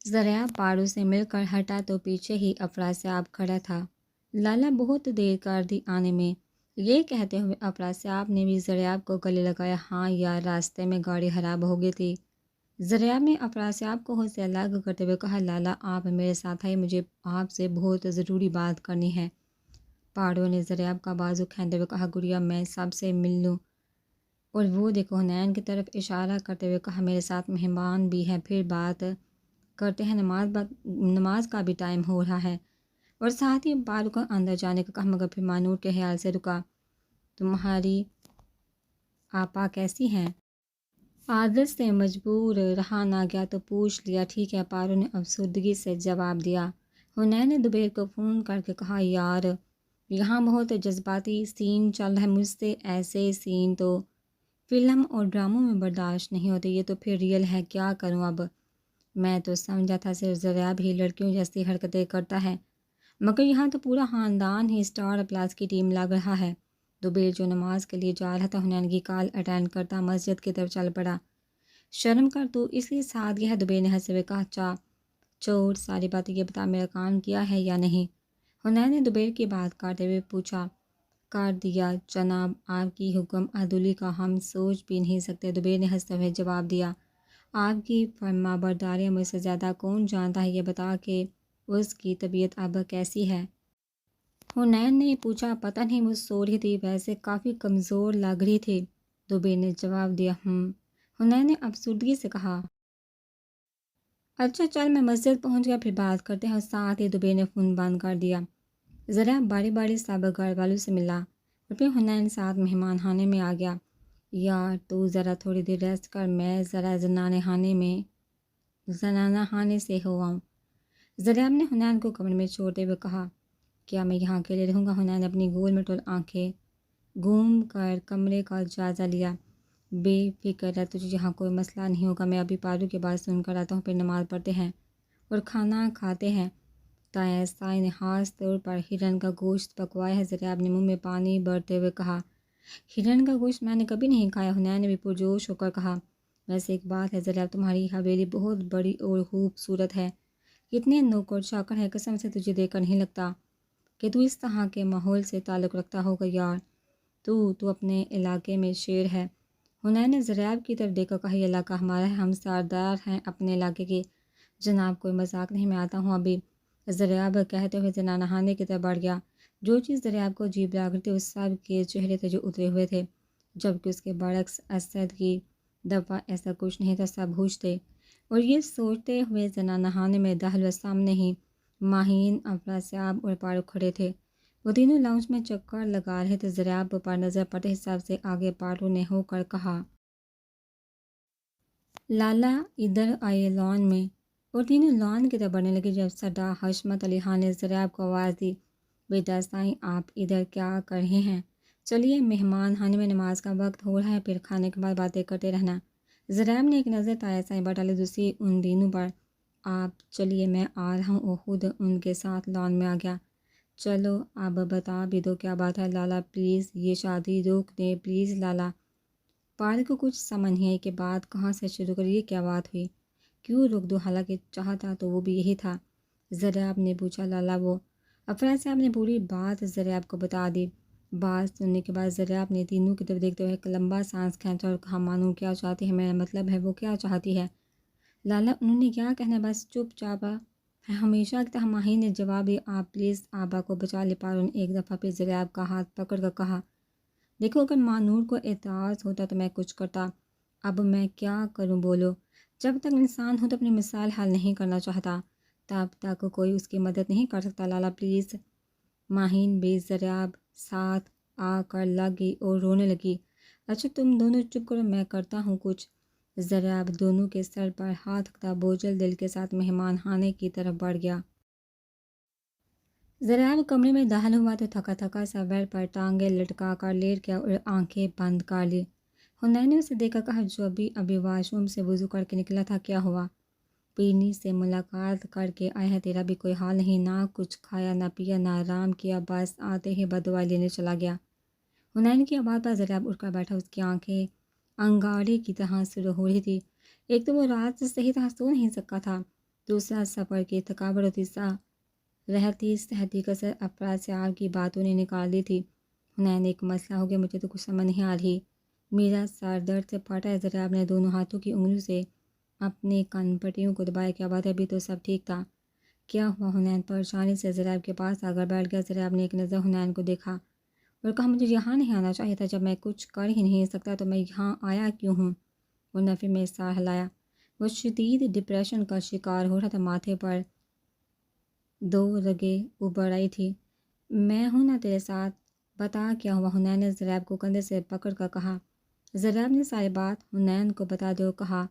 ذریعہ پارو سے مل کر ہٹا تو پیچھے ہی افراسیاب کھڑا تھا۔ لالا بہت دیر کر دی آنے میں، یہ کہتے ہوئے افراسیاب نے بھی ذریعہ کو گلے لگایا۔ ہاں یار، راستے میں گاڑی خراب ہو گئی تھی۔ ذریعہ نے افراسیاب کو خود سے الگ کرتے ہوئے کہا، لالا آپ میرے ساتھ آئیے، مجھے آپ سے بہت ضروری بات کرنی ہے۔ پارو نے ذریعہ کا بازو کھینچتے ہوئے کہا، گڑیا میں سب سے مل لوں؟ اور وہ دیکھو حنین کی طرف اشارہ کرتے ہوئے کہا، میرے ساتھ مہمان بھی ہے، پھر بات کرتے ہیں، نماز کا بھی ٹائم ہو رہا ہے۔ اور ساتھ ہی پارو کو اندر جانے کا کہا، مگر پھر مانور کے خیال سے رکا۔ تمہاری آپا کیسی ہیں؟ عادت سے مجبور رہا نہ گیا تو پوچھ لیا۔ ٹھیک ہے، پارو نے افسردگی سے جواب دیا۔ حنین نے دوبیر کو فون کر کے کہا، یار یہاں بہت جذباتی سین چل رہا ہے، مجھ سے ایسے سین تو فلم اور ڈراموں میں برداشت نہیں ہوتے، یہ تو پھر ریئل ہے، کیا کروں اب؟ میں تو سمجھا تھا صرف ذریعہ بھی لڑکیوں جیسی حرکتیں کرتا ہے، مگر یہاں تو پورا خاندان ہی اسٹار پلاس کی ٹیم لگ رہا ہے۔ دوبیر جو نماز کے لیے جا رہا تھا، حنین کی کال اٹینڈ کرتا مسجد کی طرف چل پڑا۔ شرم کر تو، اس لیے ساتھ گیا ہے؟ دوبیر نے ہنستے ہوئے کہا، چوٹ ساری بات یہ بتا، میرا کام کیا ہے یا نہیں؟ حنین نے دوبیر کی بات کاٹتے ہوئے پوچھا۔ کر دیا جناب، آپ کی حکم عدولی کا ہم سوچ بھی نہیں سکتے، دوبیر نے ہنستے ہوئے جواب دیا۔ آپ کی فرما برداری مجھ سے زیادہ کون جانتا ہے، یہ بتا کہ اس کی طبیعت اب کیسی ہے؟ حنین نے پوچھا۔ پتہ نہیں، مجھ سو رہی تھی، ویسے کافی کمزور لگ رہی تھی، دوبیر نے جواب دیا۔ حنین نے افسردگی سے کہا۔ اچھا چل، میں مسجد پہنچ گیا، پھر بات کرتے ہیں، اور ساتھ ہی دوبیر نے فون بند کر دیا۔ ذرا باری باری سب گھر والوں سے ملا اور پھر حنین ساتھ مہمان خانے میں آ گیا۔ یار تو ذرا تھوڑی دیر ریسٹ کر، میں ذرا زنانہ خانے سے ہو آؤں، ذریعہ نے حنین کو کمرے میں چھوڑتے ہوئے کہا۔ کیا میں یہاں اکیلے رہوں گا؟ حنین نے اپنی گول میں ٹول آنکھیں گھوم کر کمرے کا جائزہ لیا۔ بے فکر رہ، تجھے یہاں کوئی مسئلہ نہیں ہوگا، میں ابھی پارو کے بعد سن کر آتا ہوں، پھر نماز پڑھتے ہیں اور کھانا کھاتے ہیں۔ تائیں سائی نے خاص طور پر ہرن کا گوشت پکوایا ہے، ذریعہ نے منہ میں پانی بھرتے ہوئے کہا۔ ہرن کا گوشت میں نے کبھی نہیں کھایا، حنین نے بھی پرجوش ہو کر کہا۔ ویسے ایک بات ہے ذریعہ، تمہاری حویلی بہت بڑی اور خوبصورت ہے، کتنے نوکر چاکر ہے، قسم سے تجھے دیکھ کر نہیں لگتا کہ تو اس طرح کے ماحول سے تعلق رکھتا ہوگا۔ یار تو اپنے علاقے میں شیر ہے، حنین نے ذریعہ کی طرف دیکھ کر کہا۔ یہ علاقہ ہمارا ہے، ہم سردار ہیں اپنے علاقے کے، جناب کوئی مذاق نہیں، میں آتا ہوں ابھی، ذریعہ کہتے ہوئے زنانہ خانے کی طرف بڑھ گیا۔ جو چیز ذریعہ کو عجیب لگ رہی تھی، اس سب کے چہرے تھے جو اترے ہوئے تھے، جبکہ اس کے برعکس اسد کی دفعہ ایسا کچھ نہیں تھا، سب ہوش تھے۔ اور یہ سوچتے ہوئے زنانہ خانے میں داخل، سامنے ہی ماہین، افراسیاب اور پارو کھڑے تھے۔ وہ تینوں لاؤنج میں چکر لگا رہے تھے۔ ذریعہ پر نظر پڑتے ہی سب سے آگے پارو نے ہو کر کہا، لالا ادھر آئیے لان میں، اور تینوں لان کی طرف بڑھنے لگے۔ جب سردار حشمت علی خان نے ذریعہ کو آواز دی، بیٹا سائیں آپ ادھر کیا کر رہے ہیں؟ چلیے، مہمان خانے میں نماز کا وقت ہو رہا ہے، پھر کھانے کے بعد باتیں کرتے رہنا۔ ذریعہ نے ایک نظر تائیں سائیں پر ڈالی، دوسری ان دینوں پر۔ آپ چلیے، میں آ رہا ہوں، اور خود ان کے ساتھ لان میں آ گیا۔ چلو اب بتا بھی دو کیا بات ہے، لالا پلیز یہ شادی روک دیں، پلیز لالا۔ پارو کو کچھ سمجھ نہیں آئی کہ بات کہاں سے شروع کر، یہ کیا بات ہوئی، کیوں روک دو، حالانکہ چاہتا تو وہ بھی یہی تھا۔ ذریعہ نے پوچھا۔ لالا وہ افراسیاب نے پوری بات ذریعہ کو بتا دی۔ بات سننے کے بعد ذریعہ نے تینوں کی طرف دیکھتے ہوئے ایک لمبا سانس کھینچا اور کہا، مانو کیا چاہتی ہے، میرا مطلب ہے وہ کیا چاہتی ہے؟ لالا انہوں نے کیا کہنا ہے، بس چپ چاپ ہے، ہمیشہ کی طرح ماہی نے جواب دیا۔ آپ پلیز آبا کو بچا لے، پارو نے ایک دفعہ پھر ذریعہ کا ہاتھ پکڑ کر کہا۔ دیکھو، اگر مانور کو اعتراض ہوتا تو میں کچھ کرتا، اب میں کیا کروں، بولو؟ جب تک انسان ہو تو اپنی مثال حل نہیں کرنا چاہتا، تب تک کوئی اس کی مدد نہیں کر سکتا، لالا پلیز۔ ماہین بھی ذریعہ ساتھ آ کر لگ گئی اور رونے لگی۔ اچھا تم دونوں چپ کرو، میں کرتا ہوں کچھ۔ ذریعہ دونوں کے سر پر ہاتھ رکھتا بوجھل دل کے ساتھ مہمان خانے کی طرف بڑھ گیا۔ ذریعہ کمرے میں داخل ہوا تو تھکا تھکا سا بیڈ پر ٹانگیں لٹکا کر لیٹ گیا اور آنکھیں بند کر لی۔ حنین نے اسے دیکھ کر کہا، جو ابھی واش روم سے وضو کر کے نکلا تھا، کیا ہوا؟ پینی سے ملاقات کر کے آیا ہے، تیرا بھی کوئی حال نہیں، نہ کچھ کھایا نہ پیا نہ آرام کیا، بس آتے ہی بددعائی لینے چلا گیا۔ حنین کی آواز پر ذریعہ اٹھ کر بیٹھا، اس کی آنکھیں انگارے کی طرح سرخ ہو رہی تھی۔ ایک تو وہ رات سے صحیح طرح سو نہیں سکا تھا، دوسرا سفر کی تھکاوٹ اور تیسرا رہتی صحتی کثر افراد سے آپ کی باتوں نے نکال دی تھی۔ حنین ایک مسئلہ ہو گیا، مجھے تو کچھ سمجھ نہیں آ رہی، میرا سر درد سے پھٹا ہے۔ ضریاب نے دونوں ہاتھوں کی انگلیوں سے اپنے کان پٹیوں کو دبایا۔ کیا بات ہے، ابھی تو سب ٹھیک تھا، کیا ہوا؟ حنین پریشانی سے ضریاب کے پاس آ کر بیٹھ گیا۔ ضریاب نے ایک نظر حنین کو دیکھا اور کہا مجھے یہاں نہیں آنا چاہیے تھا، جب میں کچھ کر ہی نہیں سکتا تو میں یہاں آیا کیوں ہوں؟ اور نفی میں سار ہلایا۔ وہ شدید ڈپریشن کا شکار ہو رہا تھا، ماتھے پر 2 رگیں ابھر آئی تھی۔ میں ہوں نا تیرے ساتھ، بتا کیا ہوا؟ حنین نے ضریاب کو کندھے سے پکڑ کر کہا۔ ضریاب نے ساری بات حنین کو بتا دی اور کہا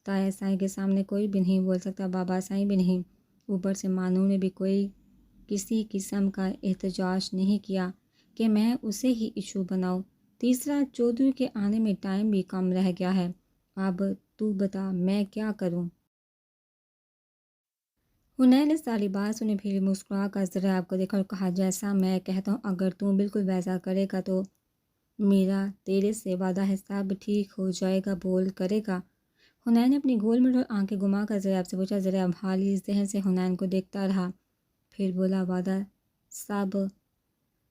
تایا سائی کے سامنے کوئی بھی نہیں بول سکتا، بابا سائی بھی نہیں، اوپر سے مانو نے بھی کوئی کسی قسم کا احتجاج نہیں کیا کہ میں اسے ہی ایشو بناؤں۔ تیسرا، چودھری کے آنے میں ٹائم بھی کم رہ گیا ہے، اب تو بتا میں کیا کروں؟ حنین نے ساری بات سنی، پھر مسکرا کر ضریاب کو دیکھا اور کہا جیسا میں کہتا ہوں اگر تم بالکل ویسا کرے گا تو میرا تیرے سے وعدہ ہے سب ٹھیک ہو جائے گا، بول کرے گا؟ حنین نے اپنی گول مٹول آنکھیں گھما کر ضریاب سے پوچھا۔ ضریاب حالی ذہن سے حنین کو دیکھتا رہا، پھر بولا وعدہ سب،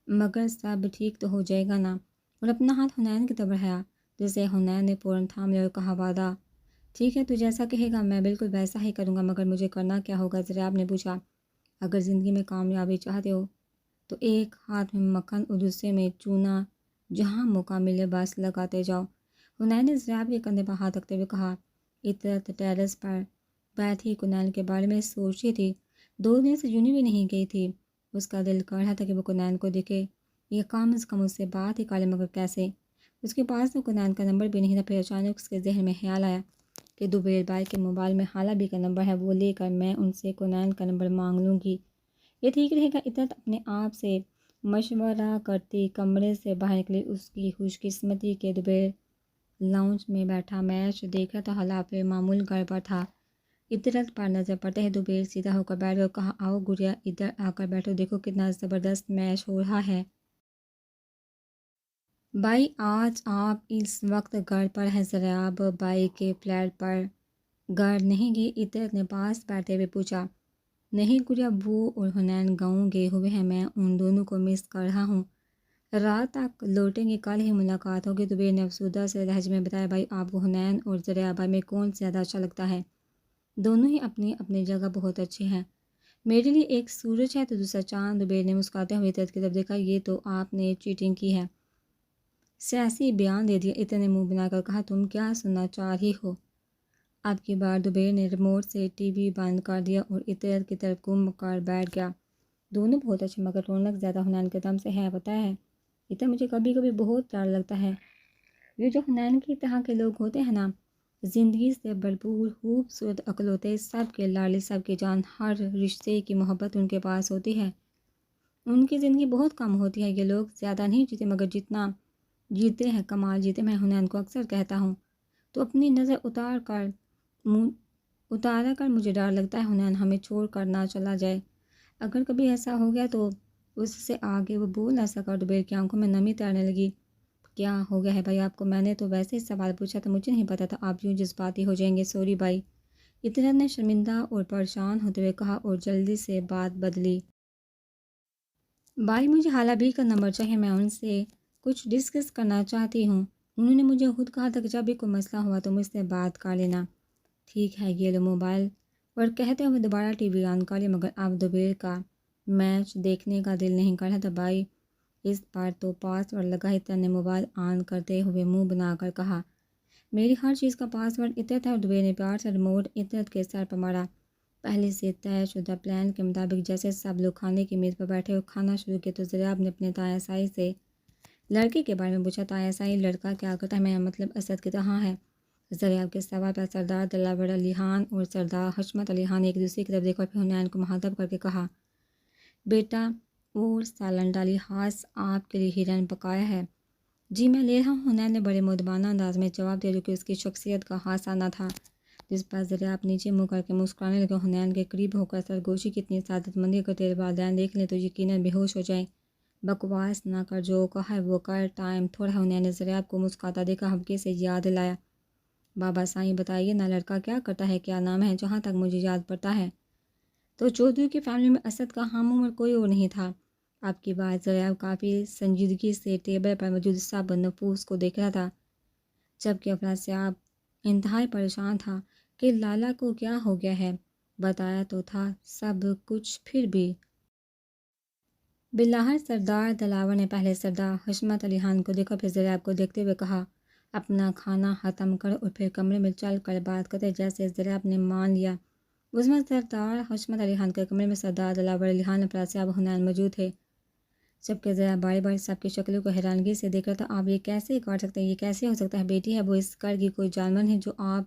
مگر سب ٹھیک تو ہو جائے گا نا؟ اور اپنا ہاتھ حنین کی طرف بڑھایا، جسے حنین نے فوراً تھام لیا اور کہا وعدہ ٹھیک ہے، تو جیسا کہے گا میں بالکل ویسا ہی کروں گا، مگر مجھے کرنا کیا ہوگا؟ ضریاب نے پوچھا۔ اگر زندگی میں کامیابی چاہتے ہو تو ایک ہاتھ میں مکھن اور دوسرے میں چونا، جہاں موقع ملے بس لگاتے جاؤ۔ حنین نے ضریاب کے کندھے پر ہاتھ رکھتے ہوئے کہا۔ عطرت ٹیرس پر بیٹھی کنیل کے بارے میں سوچ رہی تھی، 2 دن سے یونی بھی نہیں گئی تھی۔ اس کا دل کر رہا تھا کہ وہ کنیل کو دیکھے، یہ کم از کم اس سے بات ہی کرے، مگر کیسے؟ اس کے پاس تو کنیل کا نمبر بھی نہیں تھا۔ پھر اچانک اس کے ذہن میں خیال آیا کہ دوبیر بھائی کے موبائل میں حالہ بھی کا نمبر ہے، وہ لے کر میں ان سے کنیل کا نمبر مانگ لوں گی، یہ ٹھیک رہے گا۔ عطرت اپنے آپ سے مشورہ کرتی کمرے سے باہر نکلی۔ اس کی خوش قسمتی کے دوبیر لاؤنج میں بیٹھا میچ دیکھ رہا تھا، حالات پہ معمول گھر پر تھا۔ عطرت پر نظر پڑتے ہی دوبیر سیدھا ہو کر بیٹھ گیا اور کہا آؤ گڑیا ادھر آ کر بیٹھو، دیکھو کتنا زبردست میچ ہو رہا ہے۔ بھائی آج آپ اس وقت گھر پر ہیں؟ ضریاب بھائی کے فلیٹ پر گھر نہیں گئی؟ عطرت نے پاس بیٹھتے ہوئے پوچھا۔ نہیں گڑیا، وہ اور حنین گاؤں گئے ہوئے ہیں، میں ان دونوں کو مس کر رہا ہوں، رات تک لوٹیں گے، کل ہی ملاقات ہوگی۔ دوبیر نے افسردہ سے لہجے میں بتایا۔ بھائی آپ کو حنین اور ضریاب بھائی میں کون زیادہ اچھا لگتا ہے؟ دونوں ہی اپنی اپنی جگہ بہت اچھے ہیں، میرے لیے ایک سورج ہے تو دوسرا چاند۔ دوبیر نے مسکراتے ہوئے عطرت کی طرف دیکھا۔ یہ تو آپ نے چیٹنگ کی ہے، سیاسی بیان دے دیا۔ عطرت نے منہ بنا کر کہا تم کیا سننا چاہ رہی ہو؟ اب کی بار دوبیر نے ریموٹ سے ٹی وی بند کر دیا اور عطرت کی طرف گھوم کر بیٹھ گیا۔ دونوں بہت اچھے، مگر رونق زیادہ حنین کے دم سے ہے، پتہ ہے عطرت مجھے کبھی کبھی بہت ڈر لگتا ہے، یہ جو حنین کی طرح کے لوگ ہوتے ہیں نا، زندگی سے بھرپور، خوبصورت، عقل ہوتے، سب کے لاڈلے، سب کی جان، ہر رشتے کی محبت ان کے پاس ہوتی ہے، ان کی زندگی بہت کم ہوتی ہے۔ یہ لوگ زیادہ نہیں جیتے، مگر جتنا جیتے ہیں کمال جیتے۔ میں حنین کو اکثر کہتا ہوں تو اپنی نظر اتارا کر مجھے ڈر لگتا ہے حنین ہمیں چھوڑ کر نہ چلا جائے، اگر کبھی ایسا ہو گیا تو اس سے آگے وہ بول نہ سکا۔ دوبیر کی آنکھوں میں نمی تیرنے لگی۔ کیا ہو گیا ہے بھائی آپ کو؟ میں نے تو ویسے ہی سوال پوچھا تھا، مجھے نہیں پتا تھا آپ یوں جذباتی ہو جائیں گے، سوری بھائی، عطرت نے شرمندہ اور پریشان ہوتے ہوئے کہا اور جلدی سے بات بدلی۔ بھائی مجھے حالہ بھی کا نمبر چاہیے، میں ان سے کچھ ڈسکس کرنا چاہتی ہوں، انہوں نے مجھے خود کہا تھا کہ جب بھی کوئی مسئلہ ہوا تو مجھ سے بات کر لینا۔ ٹھیک ہے، یہ لو موبائل، اور کہتے ہوئے دوبارہ ٹی وی آن کر لیا، مگر اب دوبیر کا میچ دیکھنے کا دل نہیں کر رہا تھا۔ بھائی اس بار تو پاس ورڈ لگا۔ عطرت نے موبائل آن کرتے ہوئے منہ بنا کر کہا میری ہر چیز کا پاس ورڈ عطرت ہے، اور دوبیر نے پیار سے ریموٹ عطرت کے سر پر مارا۔ پہلے سے طے شدہ پلان کے مطابق جیسے سب لوگ کھانے کی میز پر بیٹھے اور کھانا شروع کیا تو ضریاب نے اپنے تایا سائی سے لڑکے کے بارے میں پوچھا۔ تایا سائی لڑکا کیا کرتا ہے؟ میرا مطلب اسد کی طرح ہے۔ ضریاب کے سوال پر سردار دلاور علی خان اور سردار حشمت علی خان نے ایک دوسرے کی طرف دیکھا اور پھر حنین کو مخاطب کر کے کہا بیٹا اور سالن ڈالی، خاص آپ کے لیے ہرن پکایا ہے۔ جی میں لے رہا ہوں، حنین نے بڑے مؤدبانہ انداز میں جواب دیا، جو کہ اس کی شخصیت کا خاصہ نہ تھا، جس پر ضریاب نیچے منہ کر کے مسکرانے لگے۔ حنین کے قریب ہو کر سرگوشی کی اتنی سعادت مندی اگر تیرے والدین دیکھ لیں تو یقیناً بے ہوش ہو جائیں۔ بکواس نہ کر، جو کہا ہے وہ کر، ٹائم تھوڑا ہے۔ حنین نے ضریاب کو مسکراتا دیکھا ہلکے سے یاد دلایا بابا سائیں بتائیے نا لڑکا کیا کرتا ہے، کیا نام ہے؟ جہاں تک مجھے یاد پڑتا ہے تو چودھری کی فیملی میں اسد کا ہم عمر کوئی اور نہیں تھا۔ آپ کی بات ضریاب کافی سنجیدگی سے ٹیبل پر موجود سب نفوس کو دیکھ رہا تھا، جبکہ افراسیاب انتہائی پریشان تھا کہ لالا کو کیا ہو گیا ہے۔ بتایا تو تھا سب کچھ، پھر بھی۔ بالآخر سردار دلاور نے پہلے سردار حشمت علی خان کو دیکھا، پھر ضریاب کو دیکھتے ہوئے کہا اپنا کھانا ختم کر اور پھر کمرے میں چل کر بات کرتے۔ جیسے ضریاب نے مان لیا، اس میں سردار حشمت علی خان کے کمرے میں سردار دلاور علی خان، افراسیاب، حنین موجود تھے، جبکہ ضریاب باری باری سب کی شکلوں کو حیرانگی سے دیکھ رہا تھا۔ آپ یہ کیسے کاٹ سکتے ہیں؟ یہ کیسے ہو سکتا ہے؟ بیٹی ہے وہ اس گھر کی، کوئی جانور ہے جو آپ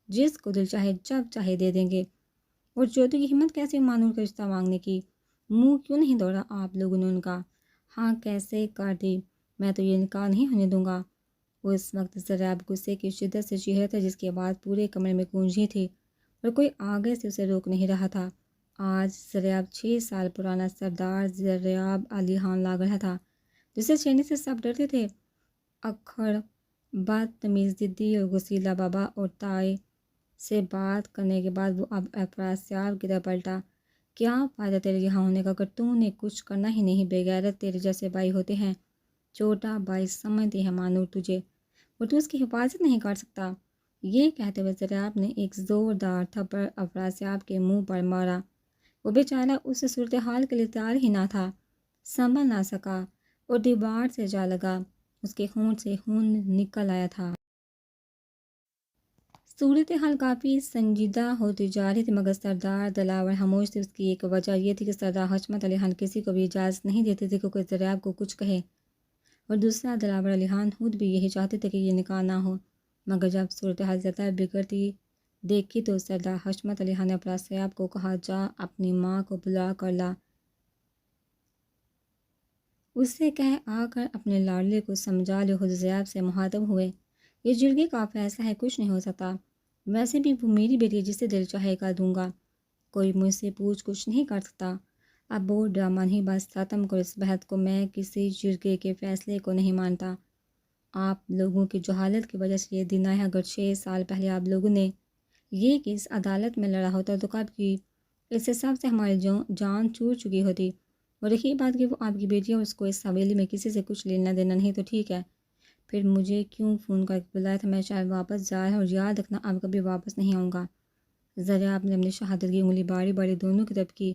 جس کو دل چاہے جب چاہے دے دیں گے؟ اور چودھری کی ہمت کیسے مانور کا رشتہ مانگنے کی؟ منہ کیوں نہیں دوڑا آپ لوگوں نے ان کا؟ ہاں کیسے کاٹ دی؟ میں تو یہ نکاح نہیں ہونے دوں گا۔ اس وقت ضریاب غصے کی شدت سے چیخ رہا تھا، جس کی آواز پورے کمرے میں گونجی تھی اور کوئی آگے سے اسے روک نہیں رہا تھا۔ آج ضریاب 6 سال پرانا سردار ضریاب علی خان لگ رہا تھا، جسے چھیڑنے سے سب ڈرتے تھے۔ اکھڑ، بدتمیز، ضدی اور غصیلا بابا اور تائی سے بات کرنے کے بعد وہ اب افراسیاب کی طرف پلٹا۔ کیا فائدہ تیرے یہاں ہونے کا اگر تو نے کچھ کرنا ہی نہیں؟ بے غیرت تیرے جیسے بھائی ہوتے ہیں، چھوٹا بھائی سمجھتی ہے مانور تجھے، اور تو اس کی حفاظت نہیں کر سکتا۔ یہ کہتے ہوئے ضریاب نے ایک زوردار تھپڑ افراسیاب کے منہ پر مارا۔ وہ بیچارہ اس صورتحال کے لیے تیار ہی نہ تھا، سنبھل نہ سکا اور دیوار سے جا لگا۔ اس کے ہونٹ سے خون نکل آیا تھا۔ صورتحال کافی سنجیدہ ہوتی جا رہی تھی، مگر سردار دلاور خاموش تھے۔ اس کی ایک وجہ یہ تھی کہ سردار حشمت علی خان کسی کو بھی اجازت نہیں دیتے تھے کہ کوئی ضریاب کو کچھ کہے، اور دوسرا دلاور علی خان خود بھی یہی چاہتے تھے کہ یہ نکاح نہ ہو۔ مگر جب صورتحال زیادہ بگڑتی دیکھی تو سردار حشمت علی خان نے افراسیاب کو کہا جا اپنی ماں کو بلا کر لا، اس سے کہہ آ کر اپنے لاڈلے کو سمجھا لے۔ خود ضریاب سے مخاطب ہوئے، یہ جرگے کا فیصلہ ہے، کچھ نہیں ہو سکتا، ویسے بھی وہ میری بیٹی ہے، جسے دل چاہے کر دوں گا، کوئی مجھ سے پوچھ کچھ نہیں کر سکتا۔ اب وہ ڈرامہ نہیں، بس ختم کرو اس بحث کو، میں کسی جرگے کے فیصلے کو نہیں مانتا۔ آپ لوگوں کی جہالت کی وجہ سے یہ دن آیا، اگر 6 سال پہلے آپ لوگوں نے یہ کیس عدالت میں لڑا ہوتا تو کب کی اس سے سب سے ہماری جان چھوٹ چکی ہوتی۔ اور رہی بات کہ وہ آپ کی بیٹی ہے اور اس کو اس حویلی میں کسی سے کچھ لینا دینا نہیں، تو ٹھیک ہے، پھر مجھے کیوں فون کر کے بلایا تھا؟ میں شاید واپس جا رہا ہوں، اور یاد رکھنا اب کبھی واپس نہیں آؤں گا۔ ضریاب نے اپنی شہادت کی انگلی باری باری دونوں کی طرف کی،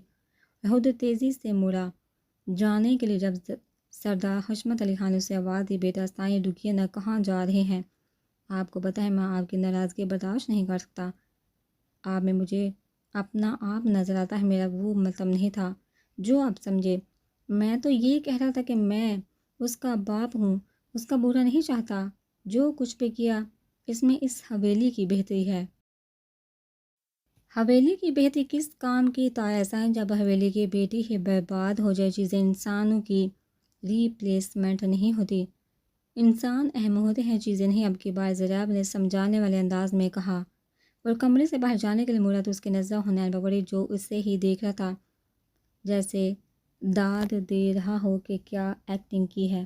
خود تیزی سے مڑا جانے کے لیے۔ جب سردار حشمت علی خان نے اسے آواز دی، بیٹا سائیں رکیے نہ، کہاں جا رہے ہیں؟ آپ کو پتہ ہے میں آپ کی ناراضگی برداشت نہیں کر سکتا۔ آپ میں مجھے اپنا آپ نظر آتا ہے، میرا وہ مطلب نہیں تھا جو آپ سمجھے۔ میں تو یہ کہہ رہا تھا کہ میں اس کا باپ ہوں، اس کا برا نہیں چاہتا۔ جو کچھ بھی کیا اس میں اس حویلی کی بہتری ہے۔ حویلی کی بہتری کس کام کی؟ تایا سائیں، جب حویلی کی بیٹی ہی برباد ہو جائے، چیزیں انسانوں کی ریپلیسمنٹ نہیں ہوتی، انسان اہم ہوتے ہیں، چیزیں نہیں۔ اب کی بار ضریاب نے سمجھانے والے انداز میں کہا اور کمرے سے باہر جانے کے لیے مڑا تو اس کی نظر حنین پر پڑی، جو اسے ہی دیکھ رہا تھا، جیسے داد دے رہا ہو کہ کیا ایکٹنگ کی ہے۔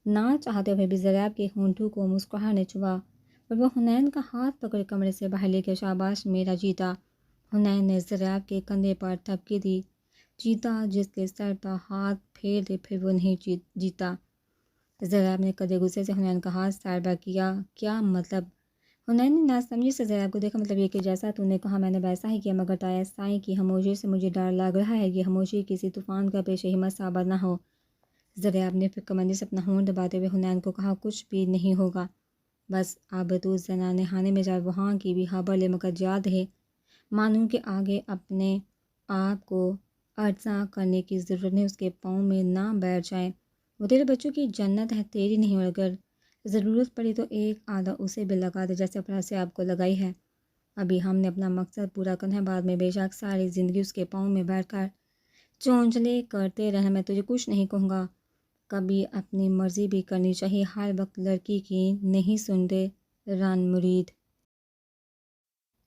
نہ چاہتے ہوئے بھی ضریاب کے ہونٹوں کو مسکراہٹ نے چھوا اور وہ حنین کا ہاتھ پکڑ کمرے سے باہر لے کے شاباش میرا جیتا۔ حنین نے ضریاب کے کندھے پر تھپکی دی۔ جیتا؟ جس کے سر پر ہاتھ پھیر دے پھر وہ نہیں جیتا؟ ضریاب نے کدے غصے سے حنین کا ہاتھ سر پر کیا۔ کیا مطلب؟ حنین نے ناسمجھی سے ضریاب کو دیکھا۔ مطلب یہ کہ جیسا تو نے کہا میں نے ویسا ہی کیا، مگر تایا سائیں کی خاموشی سے مجھے ڈر لگ رہا ہے، یہ خاموشی کسی طوفان کا پیش ہمت ثابت نہ ہو۔ ضریاب نے فکرمندی سے اپنا ہونٹ دباتے ہوئے حنین کو کہا کچھ بھی نہیں ہوگا، بس اب تو زنانے خانے میں جائے، وہاں کی بھی خبر لے، مگر یاد رہے مانور کے آگے اپنے آپ کو ارزاں کرنے کی ضرورت نہیں، اس کے پاؤں میں نہ بیٹھ جائیں، وہ تیرے بچوں کی جنت ہے، تیری نہیں، اور اگر ضرورت پڑی تو ایک آدھا اسے بھی لگا دے جیسے افراسیاب کو لگائی ہے۔ ابھی ہم نے اپنا مقصد پورا کرنا ہے، بعد میں بے شک ساری زندگی اس کے پاؤں میں بیٹھ کر چونچلے کرتے رہنا۔ میں تجھے کچھ نہیں کہوں گا، کبھی اپنی مرضی بھی کرنی چاہیے، ہر وقت لڑکی کی نہیں سنتے رن مرید۔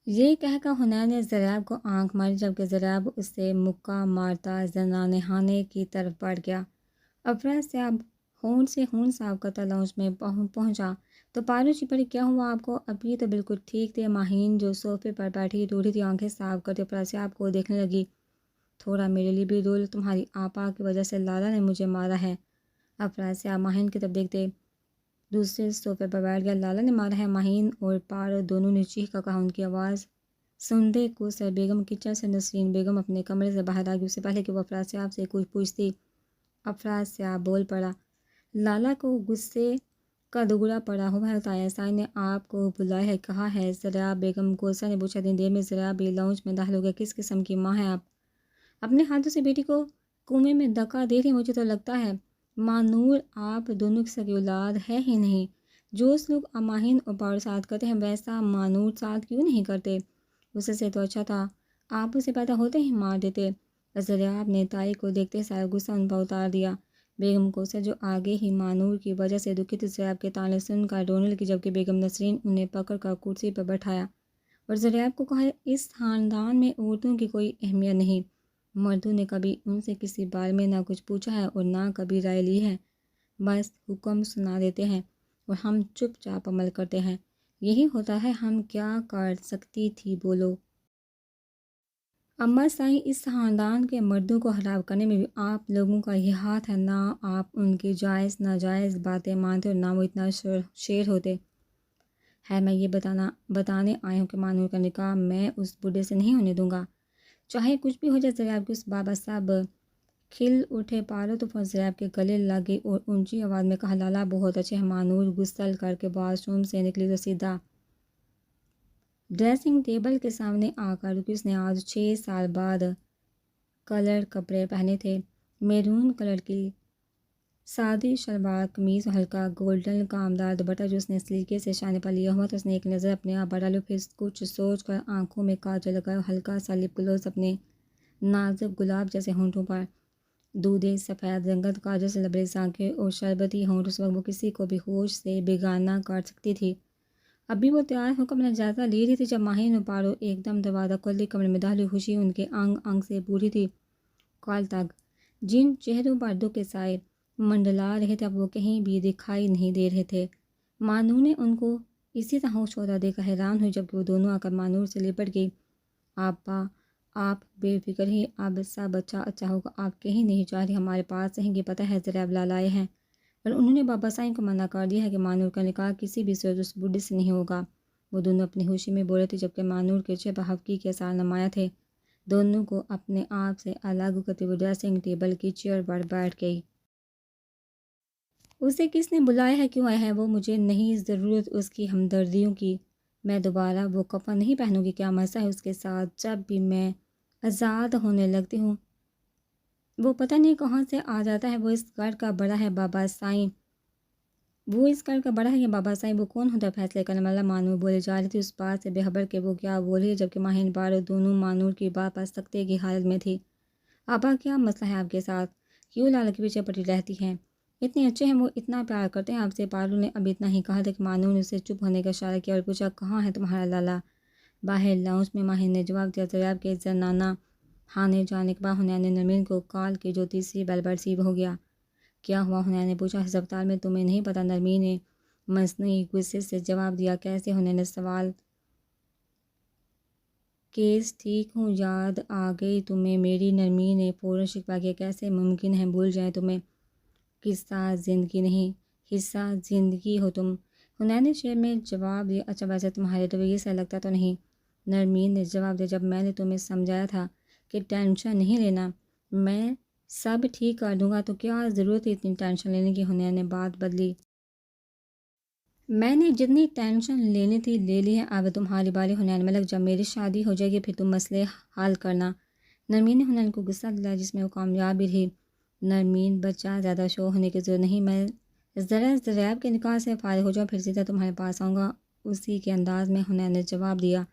یہ کہہ کر حنین نے ضریاب کو آنکھ ماری، جبکہ ضریاب اس سے مکہ مارتا زنانے خانے کی طرف بڑھ گیا۔ افراسیاب ہونٹ سے خون صاف کرتا لاؤنج میں پہنچا تو پارو جی پڑی کیا ہوا آپ کو؟ ابھی تو بالکل ٹھیک تھے۔ ماہین جو صوفے پر بیٹھی ٹوٹی تھی آنکھیں صاف کرتے افراسیاب کو دیکھنے لگی۔ تھوڑا میرے لیے بھی رول، تمہاری آپا کی وجہ سے لالا نے مجھے مارا ہے۔ افراسیاب ماہین کی طرف دیکھتے دوسرے صوفے پر بیٹھ گیا۔ لالا نے مارا ہے؟ ماہین اور پارو دونوں نے چیخ کر کہا۔ ان کی آواز سنتے کوثر بیگم کچن سے نسرین بیگم اپنے کمرے سے باہر آ گئی۔ اس سے پہلے کہ وہ افراسیاب سے کچھ پوچھتی، افراسیاب بول پڑا، لالا کو غصے کا دگڑا پڑا ہوا ہے، تایا سائی نے آپ کو بلایا ہے، کہا ہے؟ زریعہ بیگم کوثر نے پوچھا۔ اتنی دیر میں زریعہ بھی لاؤنج میں داخل ہو گیا۔ کس قسم کی ماں ہے آپ؟ اپنے ہاتھوں سے بیٹی کو کنویں میں دھکا دے رہی؟ مجھے تو لگتا ہے ماں نور آپ دونوں کی سگی اولاد ہے ہی نہیں۔ جو سلوک ماہین اور پارو ساتھ کرتے ہیں ویسا ماں نور ساتھ کیوں نہیں کرتے؟ اس سے تو اچھا تھا آپ اسے پیدا ہوتے ہی مار دیتے۔ زریعہ نے تائی کو دیکھتے سارا غصہ ان پر اتار دیا۔ بیگم کوثر جو آگے ہی ماں نور کی وجہ سے دکھی تھی، زریعہ کے طعنے سن کر رونے لگی، جبکہ بیگم نسرین انہیں پکڑ کر کرسی پر بٹھایا اور زریعہ کو کہا، اس خاندان میں عورتوں کی کوئی اہمیت نہیں۔ مردوں نے کبھی ان سے کسی بارے میں نہ کچھ پوچھا ہے اور نہ کبھی رائے لی ہے، بس حکم سنا دیتے ہیں اور ہم چپ چاپ عمل کرتے ہیں۔ یہی ہوتا ہے، ہم کیا کر سکتی تھی بولو؟ اماں سائیں، اس خاندان کے مردوں کو ہلاک کرنے میں بھی آپ لوگوں کا ہی ہاتھ ہے۔ نہ آپ ان کی جائز ناجائز باتیں مانتے اور نہ وہ اتنا شیر ہوتے ہے۔ میں یہ بتانے آئی ہوں کہ ماں نور کا نکاح میں اس بڈھے سے نہیں ہونے دوں گا، چاہے کچھ بھی ہو جائے۔ زریعہ کے اس بابا صاحب کھل اٹھے۔ پارو تو زریعہ کے گلے لگی اور اونچی آواز میں کہا، لالا بہت اچھے ہیں۔ ماں نور غسل کر کے واش روم سے نکلی تو سیدھا ڈریسنگ ٹیبل کے سامنے آ کر رکی۔ اس نے آج 6 سال بعد کلر کپڑے پہنے تھے، میرون کلر کی سادی شلوار قمیض اور ہلکا گولڈن کامدار دوپٹہ جو اس نے سلیقے سے شانے پر لیا ہوا تھا۔ اس نے ایک نظر اپنے آپ پر ڈالی، پھر کچھ سوچ کر آنکھوں میں کاجل لگایا اور ہلکا سا لپ گلوز اپنے نازک گلاب جیسے ہونٹوں پر، دودھے سفید رنگت کاجل سے لبریز آنکھیں اور شربتی ہونٹ، اس وقت وہ کسی کو بھی ہوش سے بیگانہ کر سکتی تھی۔ ابھی وہ تیار ہو کر اپنا جائزہ لے رہی تھی جب ماہین اور پارو ایک دم دروازہ کھولتے کمرے میں داخل ہوئی۔ خوشی ان کے انگ انگ سے پوری تھی۔ کل تک جن چہروں پر دکھ کے سائے منڈلا رہے تھے اب وہ کہیں بھی دکھائی نہیں دے رہے تھے۔ ماں نور نے ان کو اسی طرح ہوش ہوتا دیکھ کر حیران ہوئی، جبکہ وہ دونوں آ کر ماں نور سے لپٹ گئی۔ آپا آپ بے فکر ہی، اب سب اچھا ہوگا، آپ کہیں نہیں جا رہی، ہمارے پاس رہیں گے۔ پتہ ہے زریعہ لالائے ہیں اور انہوں نے بابا سائیں کو منع کر دیا ہے کہ ماں نور کا نکاح کسی بھی صورت اس بڈھے سے نہیں ہوگا۔ وہ دونوں اپنی خوشی میں بول رہے تھے، جبکہ ماں نور کے چہرے پر حقیقی کے آثار نمایاں تھے۔ دونوں کو اپنے آپ سے الگ کرتے ہوئے ڈریسنگ ٹیبل کی چیئر پر بیٹھ گئی۔ اسے کس نے بلایا ہے؟ کیوں آیا ہے وہ؟ مجھے نہیں ضرورت اس کی ہمدردیوں کی، میں دوبارہ وہ کفن نہیں پہنوں گی۔ کیا مسئلہ ہے اس کے ساتھ؟ جب بھی میں آزاد ہونے لگتی ہوں وہ پتہ نہیں کہاں سے آ جاتا ہے۔ وہ اس گھر کا بڑا ہے بابا سائیں، وہ اس گھر کا بڑا ہے یا بابا سائیں؟ وہ کون ہوتا ہے فیصلے کرنے والا؟ ماں نور بولے جا رہی تھی، اس بات سے بے خبر کہ وہ کیا بول رہی ہے، جبکہ ماہین پارو دونوں ماں نور کی بات پر سکتے کی حالت میں تھی۔ آپا کیا مسئلہ ہے آپ کے ساتھ؟ کیوں لالا کے پیچھے پڑی رہتی ہیں؟ اتنے اچھے ہیں وہ، اتنا پیار کرتے ہیں آپ سے۔ پارو نے اب اتنا ہی کہا تھا کہ ماں نور نے اسے چپ ہونے کا اشارہ کیا اور پوچھا، کہاں ہے تمہارا لالا؟ باہر لاؤنج میں، ماہین نے جواب دیا۔ زریعہ کے زنانہ خانے جانے کے بعد حنین نے نرمین کو کال کی جو تیسری بیل پر ریسیو ہو گیا۔ کیا ہوا؟ حنین نے پوچھا۔ ہسپتال میں، تمہیں نہیں پتہ؟ نرمین نے مصنوعی غصے سے جواب دیا۔ کیسے؟ حنین نے سوال کیس ٹھیک ہوں، یاد آ گئی تمہیں میری؟ نرمین نے فوراً شکوہ کیا۔ کیسے ممکن ہے بھول جائیں تمہیں؟ قصہ زندگی نہیں، حصہ زندگی ہو تم، حنین نے شعر میں جواب دیا۔ اچھا ویسے تمہارے رویے سے لگتا تو نہیں، نرمین نے جواب دیا۔ جب میں نے تمہیں سمجھایا تھا کہ ٹینشن نہیں لینا، میں سب ٹھیک کر دوں گا، تو کیا ضرورت ہے اتنی ٹینشن لینے کی؟ حنین نے بات بدلی۔ میں نے جتنی ٹینشن لینی تھی لے لی ہے، اب تمہاری باری۔ حنین ملک، جب میری شادی ہو جائے گی پھر تم مسئلے حل کرنا۔ نرمین نے حنین کو غصہ دلایا، جس میں وہ کامیاب بھی رہی۔ نرمین بچہ زیادہ شو ہونے کی ضرورت نہیں، میں ذرا زریعہ کے نکاح سے فارغ ہو جاؤں پھر سیدھا تمہارے پاس آؤں گا، اسی کے انداز میں حنین نے جواب دیا۔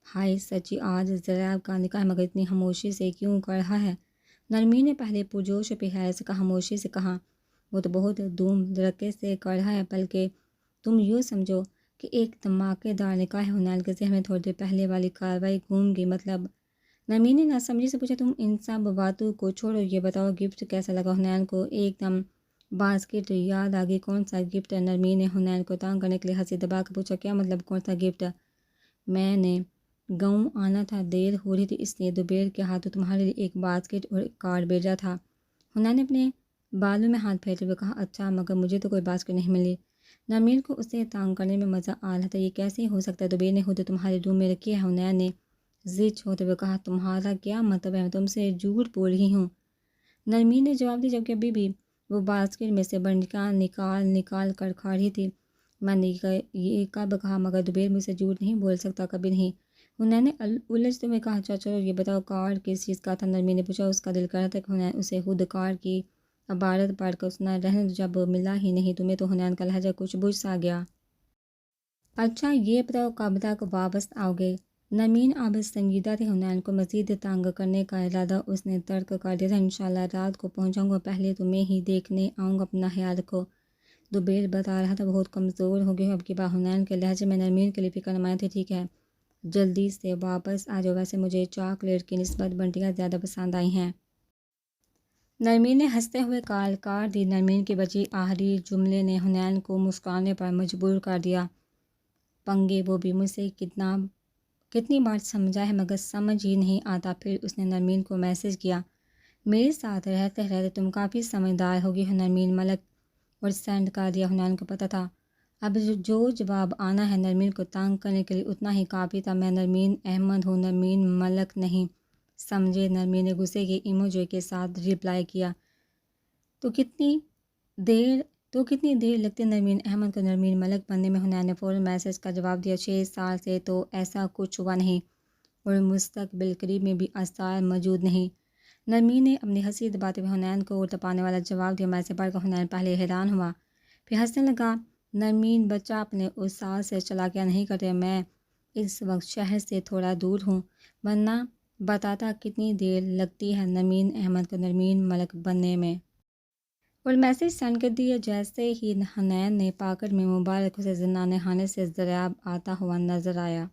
ہائے سچی، آج زریعہ کا نکاح ہے، مگر اتنی خاموشی سے کیوں کر رہا ہے؟ نرمین نے پہلے پرجوش و حیرت سے کہا، خاموشی سے کہا، وہ تو بہت دھوم دھڑکے سے کر رہا ہے، بلکہ تم یوں سمجھو کہ ایک دھماکے دار نکاح ہے۔ حنین کے ذہن میں تھوڑی دیر پہلے والی کارروائی گھوم گئی۔ مطلب؟ نرمین نے ناسمجھی سے پوچھا۔ تم ان سب باتوں کو چھوڑو، یہ بتاؤ گفٹ کیسا لگا؟ حنین کو ایک دم باسکٹ یاد آ گئی، کون سا گفٹ؟ نرمین نے حنین کو تانگ کرنے کے لیے ہنسی دبا کر پوچھا، کیا مطلب کون سا گفٹ؟ میں نے گاؤں آنا تھا، دیر ہو رہی تھی، اس لیے دوبیر کے ہاتھوں تمہارے لیے ایک باسکٹ اور ایک کارڈ بھیجا تھا۔ حنین نے اپنے بالوں میں ہاتھ پھیرتے ہوئے کہا، اچھا مگر مجھے تو کوئی باسکٹ نہیں ملی۔ نرمین کو اسے تانگ کرنے میں مزہ آ رہا تھا، یہ کیسے ہو سکتا ہے؟ دوبیر نے خود تمہارے روم میں رکھی ہے، حنین نے ضد ہوتے ہوئے کہا۔ تمہارا کیا مطلب ہے؟ میں تم سے جھوٹ بول رہی ہوں، نرمین نے جواب دیا، جبکہ ابھی بھی وہ باسکٹ میں سے بنڈیاں نکال کر کھا رہی تھی۔ میں نے یہ کب کہا؟ مگر دوبیر مجھ سے جھوٹ نہیں بول سکتا، کبھی نہیں، حنین نے الجھتے ہوئے کہا۔ اچھا چلو یہ بتاؤ کارڈ کس چیز کا تھا؟ نرمین نے پوچھا۔ اس کا دل کر رہا تھا کہ حنین اسے خود کارڈ کی عبارت پڑھ کر سنا، رہنے دو، جب ملا ہی نہیں تمہیں تو۔ حنین کا لہجہ کچھ بجھ سا گیا۔ اچھا یہ بتاؤ کب تک واپس آؤ گے؟ نرمین اب سنجیدہ تھی، حنین کو مزید تنگ کرنے کا ارادہ اس نے ترک کر دیا تھا۔ انشاءاللہ رات کو پہنچاؤں گا، پہلے تمہیں ہی دیکھنے آؤں گا، اپنا خیال رکھو، دوبیر بتا رہا تھا۔ بہت کمزور ہو گئی ہو اب کی بات، حنین کے لہجے میں نرمین کے لیے فکر نمایاں تھی۔ ٹھیک ہے جلدی سے واپس آ جاؤ، ویسے مجھے چاکلیٹ کی نسبت بنٹیاں زیادہ پسند آئی ہیں۔ نرمین نے ہنستے ہوئے کال کاٹ دی۔ نرمین کی بچی آخری جملے نے حنین کو مسکرانے پر مجبور کر دیا۔ پنگے وہ بھی مجھ سے کتنی بار سمجھا ہے مگر سمجھ ہی نہیں آتا۔ پھر اس نے نرمین کو میسج کیا، میرے ساتھ رہتے رہتے تم کافی سمجھدار ہوگی ہو نرمین ملک، اور سینڈ کر دیا۔ حنین کو پتہ تھا اب جو جواب آنا ہے نرمین کو تنگ کرنے کے لیے اتنا ہی کافی تھا۔ میں نرمین احمد ہوں، نرمین ملک نہیں، سمجھے؟ نرمین نے غصے کی ایموجی کے ساتھ رپلائی کیا۔ تو کتنی دیر لگتی نرمین احمد کو نرمین ملک بننے میں؟ حنین نے فوراً میسج کا جواب دیا، 6 سال سے تو ایسا کچھ ہوا نہیں، اور مستقبل قریب میں بھی آثار موجود نہیں۔ نرمین نے اپنی ہنسی دباتے ہوئے حنین کو تپانے والا جواب دیا۔ میسج پڑھ کر حنین پہلے حیران ہوا، پھر ہنسنے لگا۔ نرمین بچہ اپنے استاد سے چالاکیاں نہیں کرتے، میں اس وقت شہر سے تھوڑا دور ہوں، ورنہ بتاتا کتنی دیر لگتی ہے نرمین احمد کو نرمین ملک بننے میں۔ اور میسج سینڈ کر دیا۔ جیسے ہی حنین نے پاکٹ میں موبائل رکھا، اسے زندان خانے سے ضریاب آتا ہوا نظر آیا۔